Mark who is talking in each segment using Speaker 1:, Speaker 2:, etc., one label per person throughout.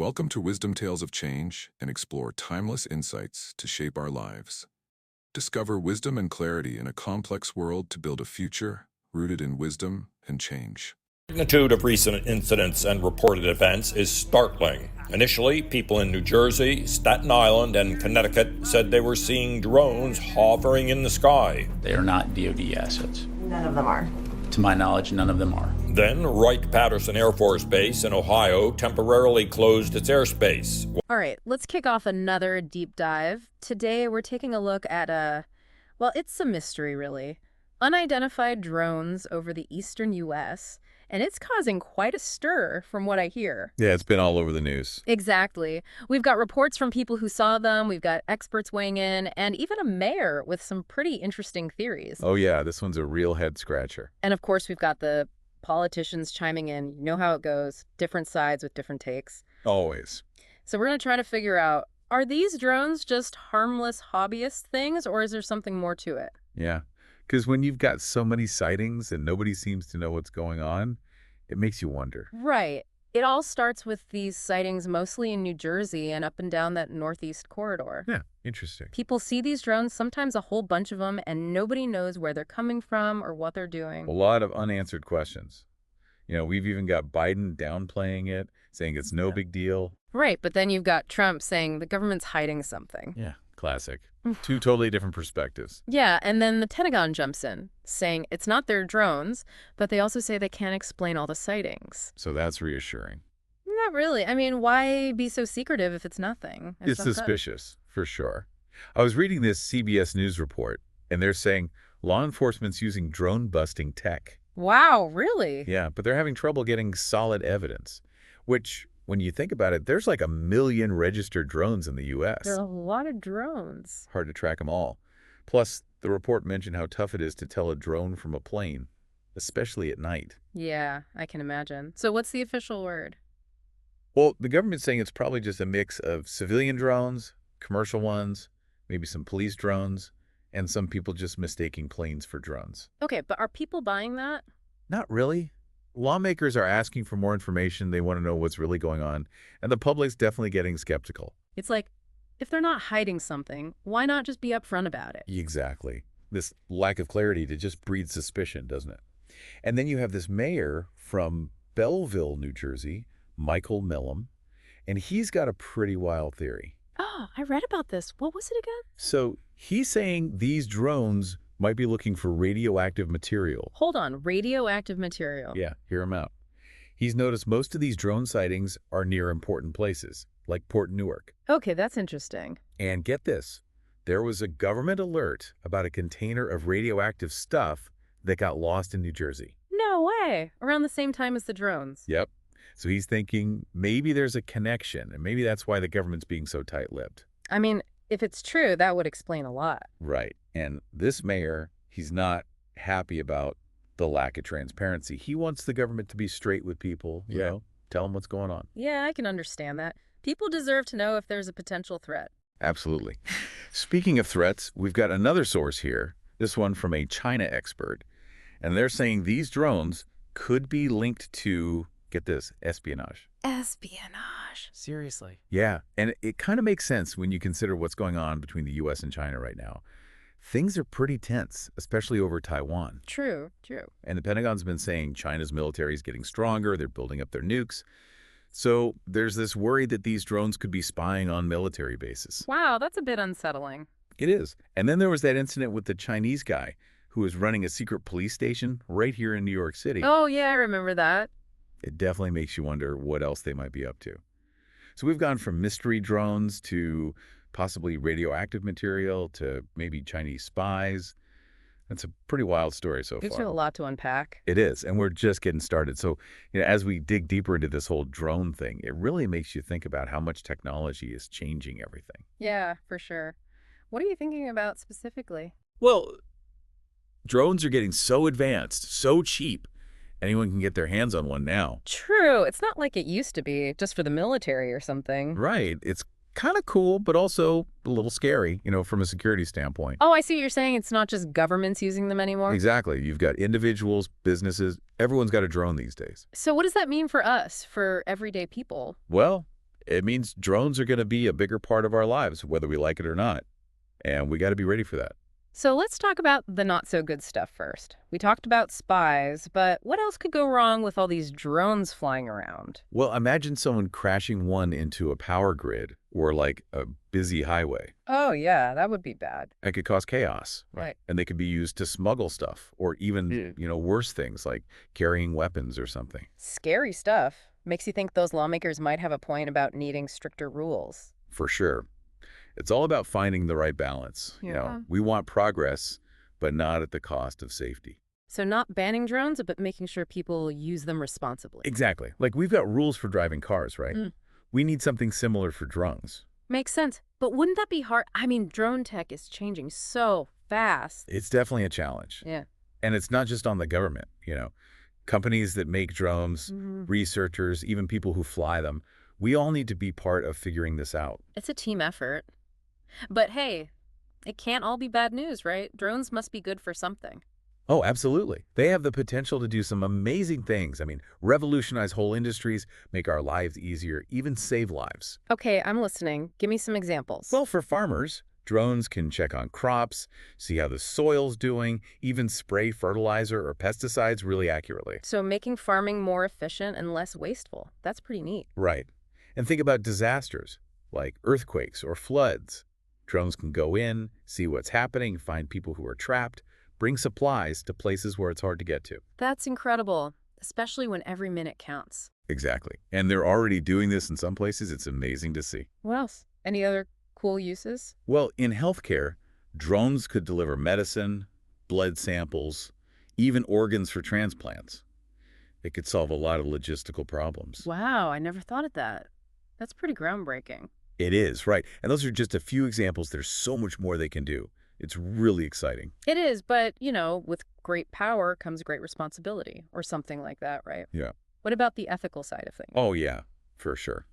Speaker 1: Welcome to Wisdom Tales of Change and explore timeless insights to shape our lives. Discover wisdom and clarity in a complex world to build a future rooted in wisdom and change.
Speaker 2: The magnitude of recent incidents and reported events is startling. Initially, people in New Jersey, Staten Island, and Connecticut said they were seeing drones hovering in the sky.
Speaker 3: They are not DoD assets.
Speaker 4: None of them are.
Speaker 3: To my knowledge, none of them are.
Speaker 2: Then, Wright-Patterson Air Force Base in Ohio temporarily closed its airspace.
Speaker 5: All right, let's kick off another deep dive. Today, we're taking a look at well, it's a mystery, really. Unidentified drones over the eastern U.S., and it's causing quite a stir from what I hear.
Speaker 6: Yeah, it's been all over the news.
Speaker 5: Exactly. We've got reports from people who saw them, we've got experts weighing in, and even a mayor with some pretty interesting theories.
Speaker 6: Oh yeah, this one's a real head-scratcher.
Speaker 5: And of course, we've got the politicians chiming in. You know how it goes. Different sides with different takes.
Speaker 6: Always.
Speaker 5: So we're going to try to figure out, are these drones just harmless hobbyist things, or is there something more to it?
Speaker 6: Yeah, because when you've got so many sightings and nobody seems to know what's going on, it makes you wonder.
Speaker 5: Right. It all starts with these sightings mostly in New Jersey and up and down that northeast corridor.
Speaker 6: Yeah, interesting.
Speaker 5: People see these drones, sometimes a whole bunch of them, and nobody knows where they're coming from or what they're doing.
Speaker 6: A lot of unanswered questions. You know, we've even got Biden downplaying it, saying it's no big deal.
Speaker 5: Right, but then you've got Trump saying the government's hiding something.
Speaker 6: Yeah, classic. Two totally different perspectives.
Speaker 5: Yeah, and then the Pentagon jumps in, saying it's not their drones, but they also say they can't explain all the sightings.
Speaker 6: So that's reassuring.
Speaker 5: Not really. I mean, why be so secretive if it's nothing?
Speaker 6: It's
Speaker 5: not good.
Speaker 6: suspicious, for sure. I was reading this CBS News report, and they're saying law enforcement's using drone-busting tech.
Speaker 5: Wow, really?
Speaker 6: Yeah, but they're having trouble getting solid evidence, which, when you think about it, there's like 1 million registered drones in the U.S.
Speaker 5: There are a lot of drones.
Speaker 6: Hard to track them all. Plus, the report mentioned how tough it is to tell a drone from a plane, especially at night.
Speaker 5: Yeah, I can imagine. So what's the official word?
Speaker 6: Well, the government's saying it's probably just a mix of civilian drones, commercial ones, maybe some police drones, and some people just mistaking planes for drones.
Speaker 5: Okay, but are people buying that?
Speaker 6: Not really. Lawmakers are asking for more information. They want to know what's really going on, and the public's definitely getting skeptical.
Speaker 5: It's like, if they're not hiding something, why not just be upfront about it?
Speaker 6: Exactly. This lack of clarity to just breed suspicion, doesn't it? And then you have this mayor from Belleville, New Jersey, Michael Millam, and he's got a pretty wild theory.
Speaker 5: Oh, I read about this. What was it again?
Speaker 6: So he's saying these drones might be looking for radioactive material.
Speaker 5: Hold on, radioactive material.
Speaker 6: Yeah, hear him out. He's noticed most of these drone sightings are near important places, like Port Newark.
Speaker 5: Okay, that's interesting.
Speaker 6: And get this, there was a government alert about a container of radioactive stuff that got lost in New Jersey.
Speaker 5: No way. Around the same time as the drones.
Speaker 6: Yep. So he's thinking maybe there's a connection, and maybe that's why the government's being so tight-lipped.
Speaker 5: I mean, if it's true, that would explain a lot.
Speaker 6: Right. And this mayor, he's not happy about the lack of transparency. He wants the government to be straight with people, you know, tell them what's going on.
Speaker 5: Yeah, I can understand that. People deserve to know if there's a potential threat.
Speaker 6: Absolutely. Speaking of threats, we've got another source here, this one from a China expert. And they're saying these drones could be linked to, get this, espionage.
Speaker 5: Espionage.
Speaker 7: Seriously.
Speaker 6: Yeah, and it kind of makes sense when you consider what's going on between the U.S. and China right now. Things are pretty tense, especially over Taiwan.
Speaker 5: True, true.
Speaker 6: And the Pentagon's been saying China's military is getting stronger, they're building up their nukes. So there's this worry that these drones could be spying on military bases.
Speaker 5: Wow, that's a bit unsettling.
Speaker 6: It is. And then there was that incident with the Chinese guy who was running a secret police station right here in New York City.
Speaker 5: Oh, yeah, I remember that.
Speaker 6: It definitely makes you wonder what else they might be up to. So we've gone from mystery drones to possibly radioactive material to maybe Chinese spies. That's a pretty wild story so
Speaker 5: There's
Speaker 6: far.
Speaker 5: a lot to unpack.
Speaker 6: It is, and we're just getting started. So, as we dig deeper into this whole drone thing, it really makes you think about how much technology is changing everything.
Speaker 5: Yeah, for sure. What are you thinking about specifically?
Speaker 6: Well, drones are getting so advanced, so cheap, anyone can get their hands on one now.
Speaker 5: True. It's not like it used to be, just for the military or something.
Speaker 6: Right. It's kind of cool, but also a little scary, from a security standpoint.
Speaker 5: Oh, I see what you're saying. It's not just governments using them anymore.
Speaker 6: Exactly. You've got individuals, businesses, everyone's got a drone these days.
Speaker 5: So what does that mean for us, for everyday people?
Speaker 6: Well, It means drones are going to be a bigger part of our lives, whether we like it or not. And we got to be ready for that.
Speaker 5: So let's talk about the not-so-good stuff first. We talked about spies, but what else could go wrong with all these drones flying around?
Speaker 6: Well, imagine someone crashing one into a power grid or like a busy highway.
Speaker 5: Oh, yeah, that would be bad.
Speaker 6: That could cause chaos.
Speaker 5: Right.
Speaker 6: And they could be used to smuggle stuff or even,
Speaker 5: Yeah.
Speaker 6: Worse things like carrying weapons or something.
Speaker 5: Scary stuff. Makes you think those lawmakers might have a point about needing stricter rules.
Speaker 6: For sure. It's all about finding the right balance.
Speaker 5: Yeah.
Speaker 6: We want progress, but not at the cost of safety.
Speaker 5: So not banning drones, but making sure people use them responsibly.
Speaker 6: Exactly. Like we've got rules for driving cars, right? We need something similar for drones.
Speaker 5: Makes sense. But wouldn't that be hard? I mean, drone tech is changing so fast.
Speaker 6: It's definitely a challenge.
Speaker 5: Yeah.
Speaker 6: And it's not just on the government, Companies that make drones,
Speaker 5: Mhm.
Speaker 6: researchers, even people who fly them, we all need to be part of figuring this out.
Speaker 5: It's a team effort. But hey, it can't all be bad news, right? Drones must be good for something.
Speaker 6: Oh, absolutely. They have the potential to do some amazing things. I mean, revolutionize whole industries, make our lives easier, even save lives.
Speaker 5: Okay, I'm listening. Give me some examples.
Speaker 6: Well, for farmers, drones can check on crops, see how the soil's doing, even spray fertilizer or pesticides really accurately.
Speaker 5: So making farming more efficient and less wasteful. That's pretty neat.
Speaker 6: Right. And think about disasters, like earthquakes or floods. Drones can go in, see what's happening, find people who are trapped, bring supplies to places where it's hard to get to.
Speaker 5: That's incredible, especially when every minute counts.
Speaker 6: Exactly. And they're already doing this in some places. It's amazing to see.
Speaker 5: What else? Any other cool uses?
Speaker 6: Well, in healthcare, drones could deliver medicine, blood samples, even organs for transplants. It could solve a lot of logistical problems.
Speaker 5: Wow, I never thought of that. That's pretty groundbreaking.
Speaker 6: It is, right. And those are just a few examples. There's so much more they can do. It's really exciting.
Speaker 5: It is, but, with great power comes great responsibility, or something like that, right?
Speaker 6: Yeah.
Speaker 5: What about the ethical side of things?
Speaker 6: Oh, yeah, for sure.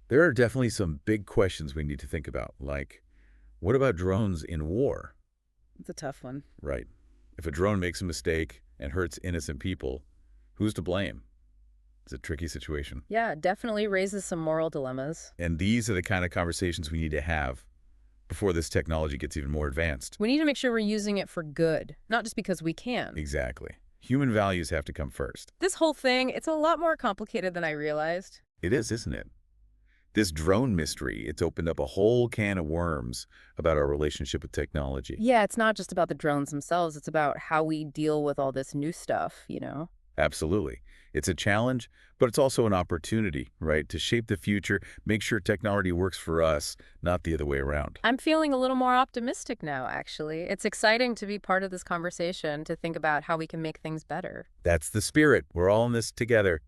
Speaker 6: There are definitely some big questions we need to think about, like, what about drones in war?
Speaker 5: It's a tough one.
Speaker 6: Right. If a drone makes a mistake and hurts innocent people, who's to blame? It's a tricky situation.
Speaker 5: Yeah, it definitely raises some moral dilemmas.
Speaker 6: And these are the kind of conversations we need to have before this technology gets even more advanced.
Speaker 5: We need to make sure we're using it for good, not just because we can.
Speaker 6: Exactly. Human values have to come first.
Speaker 5: This whole thing, it's a lot more complicated than I realized.
Speaker 6: It is, isn't it? This drone mystery, it's opened up a whole can of worms about our relationship with technology.
Speaker 5: Yeah, it's not just about the drones themselves. It's about how we deal with all this new stuff,
Speaker 6: Absolutely. It's a challenge, but it's also an opportunity, right? To shape the future, make sure technology works for us, not the other way around.
Speaker 5: I'm feeling a little more optimistic now, actually. It's exciting to be part of this conversation, to think about how we can make things better.
Speaker 6: That's the spirit. We're all in this together.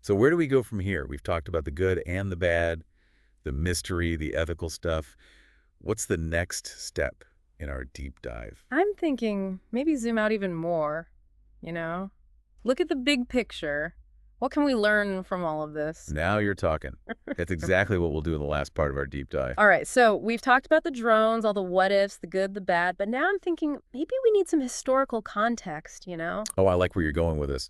Speaker 6: So where do we go from here? We've talked about the good and the bad, the mystery, the ethical stuff. What's the next step in our deep dive?
Speaker 5: I'm thinking maybe zoom out even more, Look at the big picture. What can we learn from all of this?
Speaker 6: Now you're talking. That's exactly what we'll do in the last part of our deep dive.
Speaker 5: All right, so we've talked about the drones, all the what-ifs, the good, the bad, but now I'm thinking maybe we need some historical context,
Speaker 6: Oh, I like where you're going with this.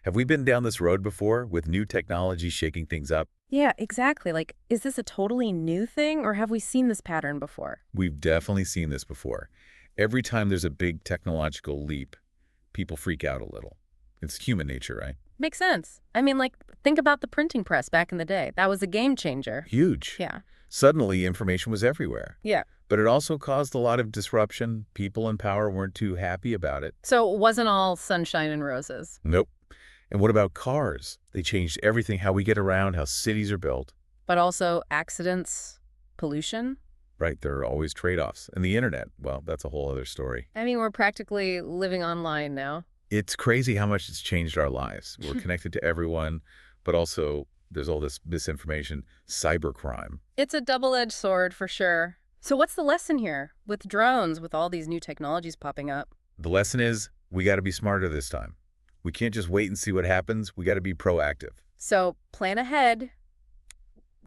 Speaker 6: Have we been down this road before with new technology shaking things up?
Speaker 5: Yeah, exactly. Like, is this a totally new thing, or have we seen this pattern before?
Speaker 6: We've definitely seen this before. Every time there's a big technological leap, people freak out a little. It's human nature, right?
Speaker 5: Makes sense. I mean, think about the printing press back in the day. That was a game changer.
Speaker 6: Huge.
Speaker 5: Yeah.
Speaker 6: Suddenly, information was everywhere.
Speaker 5: Yeah.
Speaker 6: But it also caused a lot of disruption. People in power weren't too happy about it.
Speaker 5: So it wasn't all sunshine and roses.
Speaker 6: Nope. And what about cars? They changed everything, how we get around, how cities are built.
Speaker 5: But also accidents, pollution.
Speaker 6: Right, there are always trade-offs. And the internet, well, that's a whole other story.
Speaker 5: I mean, we're practically living online now.
Speaker 6: It's crazy how much it's changed our lives. We're connected to everyone, but also there's all this misinformation, cybercrime.
Speaker 5: It's a double-edged sword for sure. So what's the lesson here with drones, with all these new technologies popping up?
Speaker 6: The lesson is we got to be smarter this time. We can't just wait and see what happens. We got to be proactive.
Speaker 5: So plan ahead,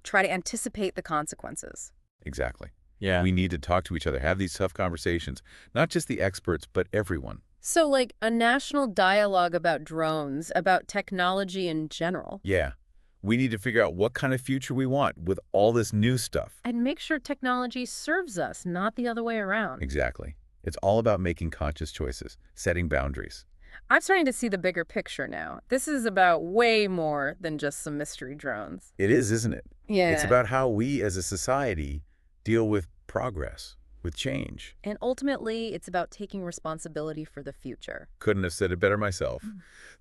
Speaker 5: try to anticipate the consequences.
Speaker 6: Exactly.
Speaker 3: Yeah.
Speaker 6: We need to talk to each other, have these tough conversations, not just the experts, but everyone.
Speaker 5: So like a national dialogue about drones, about technology in general.
Speaker 6: Yeah. We need to figure out what kind of future we want with all this new stuff.
Speaker 5: And make sure technology serves us, not the other way around.
Speaker 6: Exactly. It's all about making conscious choices, setting boundaries.
Speaker 5: I'm starting to see the bigger picture now. This is about way more than just some mystery drones.
Speaker 6: It is, isn't it?
Speaker 5: Yeah.
Speaker 6: It's about how we as a society deal with progress, with change.
Speaker 5: And ultimately, it's about taking responsibility for the future.
Speaker 6: Couldn't have said it better myself.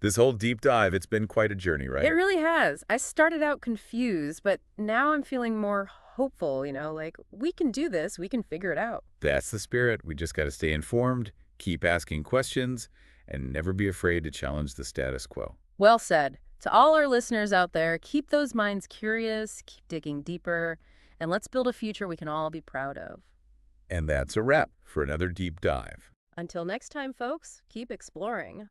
Speaker 6: This whole deep dive, it's been quite a journey, right?
Speaker 5: It really has. I started out confused, but now I'm feeling more hopeful, like we can do this, we can figure it out.
Speaker 6: That's the spirit. We just got to stay informed, keep asking questions, and never be afraid to challenge the status quo.
Speaker 5: Well said. To all our listeners out there, keep those minds curious, keep digging deeper, and let's build a future we can all be proud of.
Speaker 6: And that's a wrap for another deep dive.
Speaker 5: Until next time, folks, keep exploring.